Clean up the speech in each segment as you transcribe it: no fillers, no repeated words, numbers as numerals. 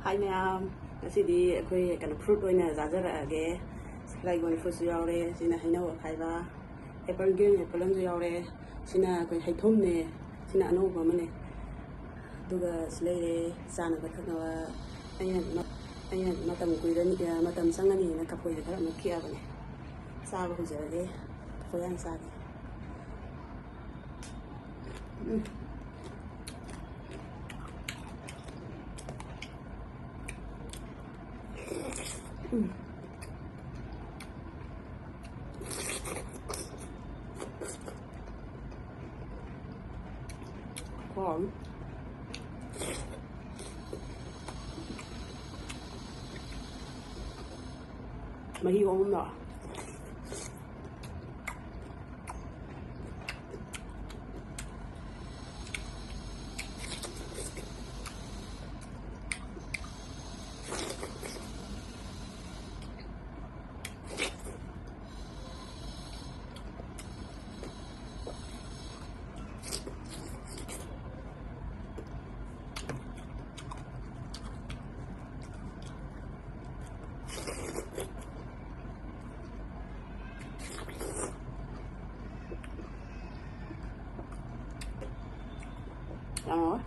Hi ma'am, ngasidi akhoi kana fruit oina jajarage. Dragon fruit su yaure, sina hainaw khaiba. Apple green apple am su yaure, sina akhoi haithom ne, sina anoba mane. Duga slele sana bathana ayan matam kuiran matam sangani na kaphoi da khara mukhiya bane. Saba hujare, khoyan sage. Corn. Mahi ôm đó. Đó.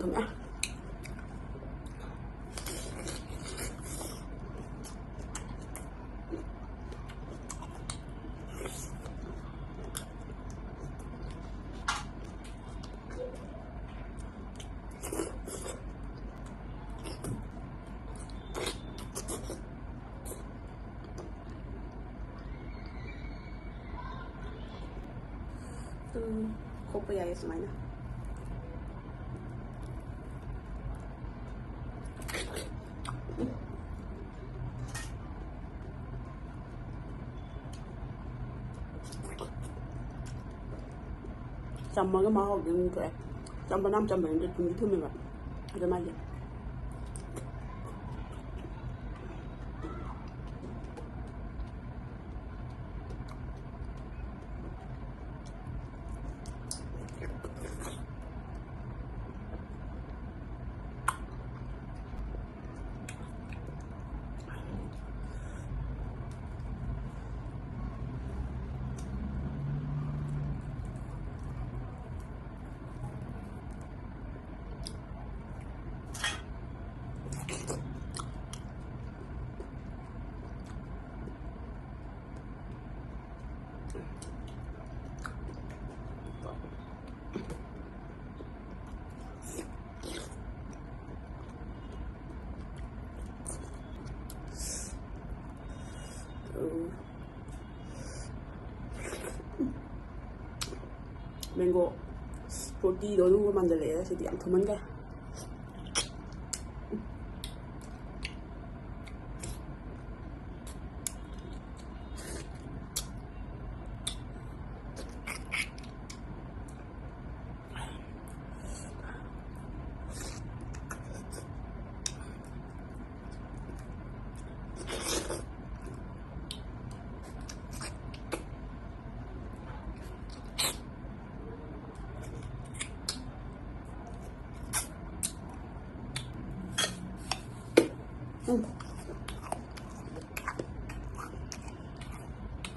Thơm á. Kopi ya semuanya. Trong cái món hộp đựng kệ, trong 500 bình được những thứ mình vậy, cái mai vậy. Mango fruity đó luôn mà 만들래 thì ăn thơm cái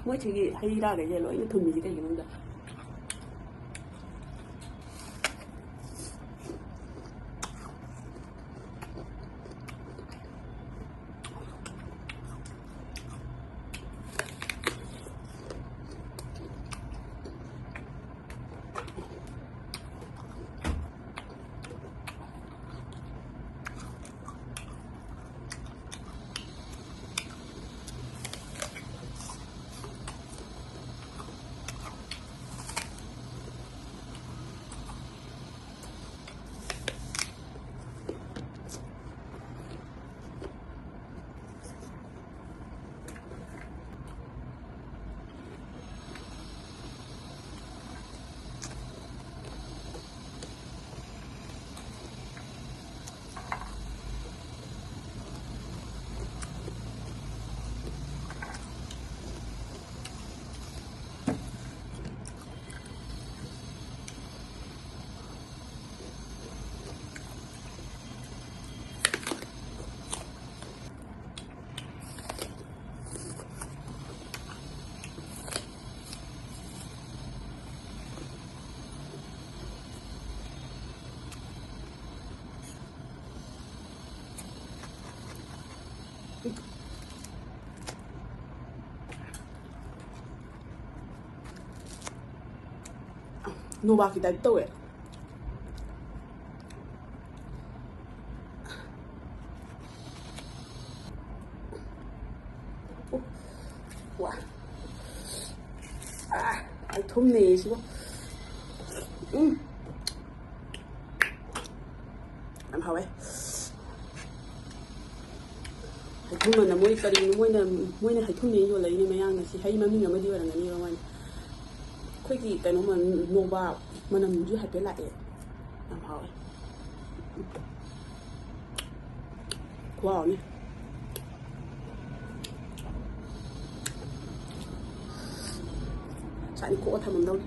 mới chỉ hay ra cái gì lỗi nó thùng gì cái gì không được. Nova kita tahu ya. Wah, ai thum này chứ không? Làm hậu ấy. Ai thum là mỗi cái gì mỗi là ai thum này vô lấy này mấy anh là chỉ hay mà mình làm gì vậy là người như vậy. Khối gì cái nó mà Nova mà nằm dưới hai cái lại làm hậu ấy. Wow nhỉ. Sao đi cổ thầm mình đâu đi.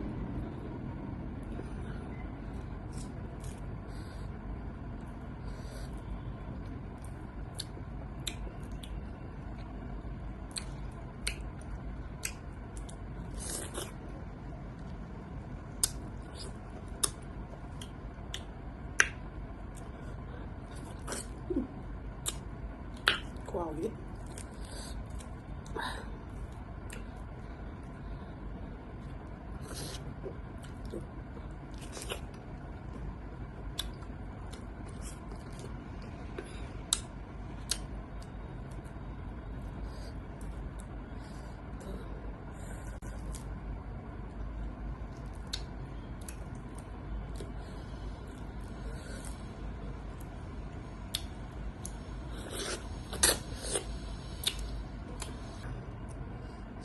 Wow vậy.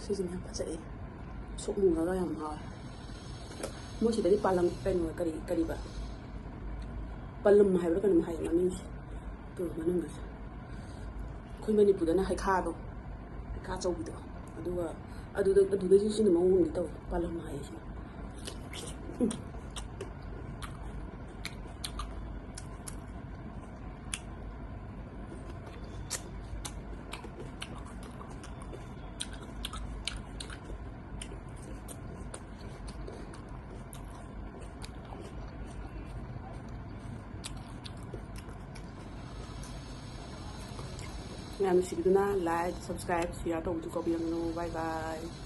Season yang pasal sok mula lah yang mahal. Mesti dari palang pen kari ba. Palam mahal berapa ni mahal yang ni? Tu mana ngas? Kau mana ni puda na hai kado, jauh itu. Aduh dah sini mau ni tahu palam mahal sih. Ngayon, sige na, like, subscribe, share, tawag ko, bye bye.